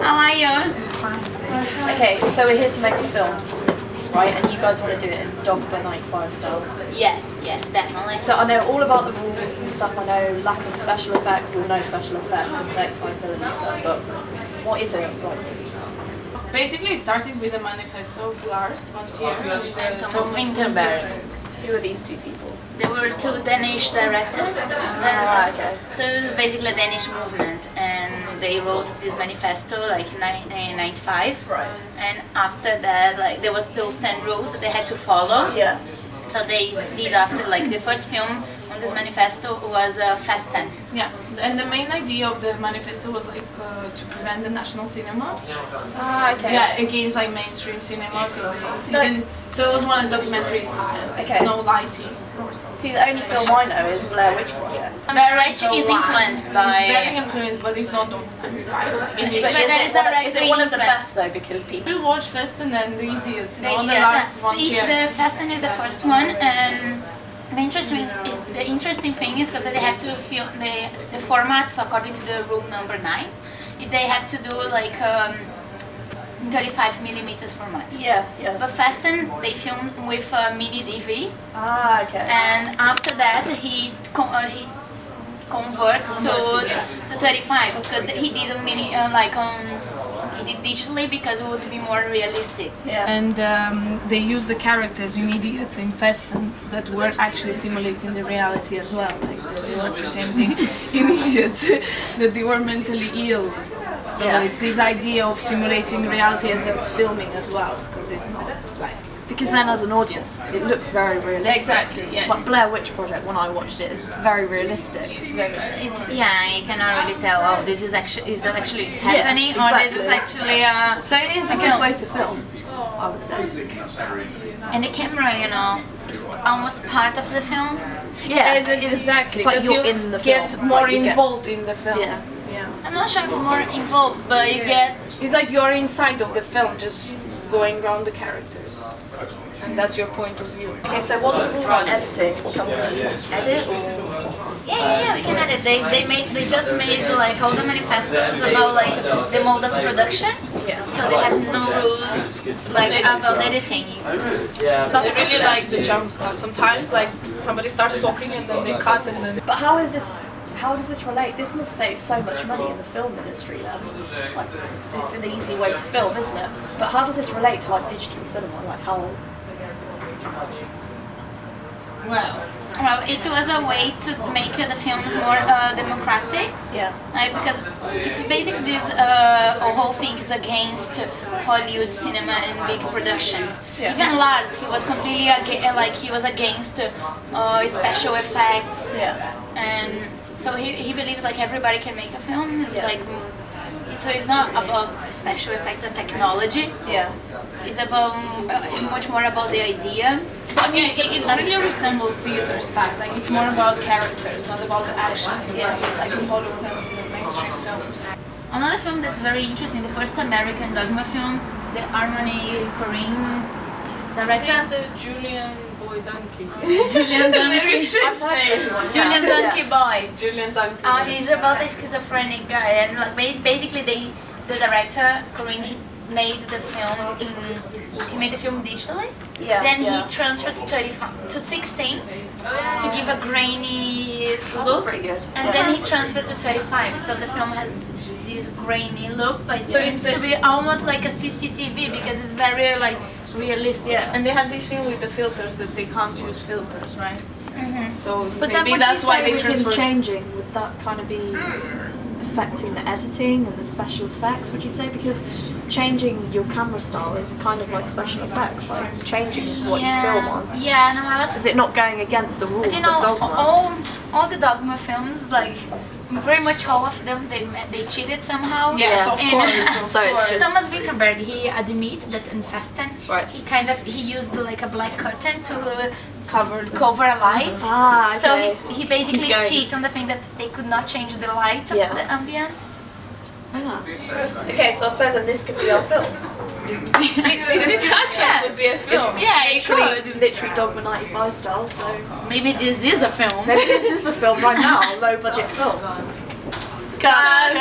How are you? Okay, so we're here to make a film, right? And you guys want to do it in Dogma95 style. Yes, definitely. So I know all about the rules and stuff. I know lack of special effects, or no special effects, and 35mm. But what is it like? Basically, it started with a manifesto of Lars von Trier and Thomas Vinterberg. Who are these two people? There were two Danish directors. Okay. So it was basically a Danish movement, and they wrote this manifesto like in 1995. Right. And after that, like there was those 10 rules that they had to follow. Yeah. So they did after like the first film on this manifesto was Fast 10. Yeah, and the main idea of the manifesto was like to prevent the national cinema. Okay. Yeah, against like mainstream cinema. So it was more like documentary style. Okay. No lighting. See, the only film I know is Blair Witch Project. Blair Witch is influenced by. It's very influenced, but it's not Dogma95. Is it one of the best though? Because people. You watch Fast and then The Idiots. The Fast 10 is the first one, and the interesting thing is because they have to film the format according to the rule number 9. They have to do like 35mm format. Yeah. But Fast 10 they filmed with a mini DV. Okay. And after that he converted to 35 because he did a mini he did digitally because it would be more realistic. Yeah. And they used the characters in Idiots in Festen that were actually simulating the reality as well. Like they were pretending in Idiots that they were mentally ill. So it's this idea of simulating reality as they're filming as well, because it's not like. Because then, as an audience, it looks very realistic. Exactly, yes. Like Blair Witch Project, when I watched it, it's very realistic. You cannot really tell. Oh, this is actually happening, exactly. or this is actually. So it is a good way to film, I would say. And the camera, it's almost part of the film. Yeah, exactly. It's like you're you in the film. get more involved in the film. Yeah. I'm not sure if more involved, but you get. It's like you're inside of the film, just going around the characters, and that's your point of view. Okay, so what's the rule on editing? Can we edit or? Yeah, we can edit. They just made like all the manifestos about like the mode of production. Yeah. So they have no rules like about editing. That's really like the jump cut. Sometimes like somebody starts talking and then they cut and then. But how does this relate? This must save so much money in the film industry then. Like, it's an easy way to film, isn't it? But how does this relate to like digital cinema? Like how? Well, it was a way to make the films more democratic. Yeah. Because it's basically this whole thing is against Hollywood cinema and big productions. Yeah. Even Lars, he was completely he was against special effects. Yeah. And so he believes like everybody can make a film. It's so it's not about special effects and technology. Yeah. It's much more about the idea. I mean, it really resembles theater style. Like it's more about characters, not about the action. Like in Hollywood and the mainstream films. Another film that's very interesting, the first American Dogma film, the Harmony Korine director. The Julian Boy Donkey. Julian Donkey. Very strange name. Julian Donkey Boy. Julian Donkey. He's about a schizophrenic guy, and like basically the director Korine made the film digitally. Yeah. Then he transferred to 16 to give a grainy look. Pretty good. And then he transferred to 35, so the film has this grainy look, but it seems to be almost like a CCTV because it's very like realistic. Yeah, and they had this thing with the filters that they can't use filters, right? Mm-hmm. So But maybe then that's why they with him transferred. changing, would that kind of be affecting the editing and the special effects, would you say? Because changing your camera style is kind of like special effects, like changing what you film on. Yeah, no, I was. Is it not going against the rules You of know, Dogma? all the Dogma films, like pretty much all of them, they cheated somehow. Yes, of course. So it's just Thomas Vinterberg, he admits that in Festen, Right. he used like a black curtain to Cover a light. okay. So he basically He's going- cheated on the thing that they could not change the light of the ambient. Okay, so I suppose then this could be our film. This discussion could be a film. Literally Dogma95 style. So Maybe this is a film. maybe this is a film right now, a low budget film. Cut.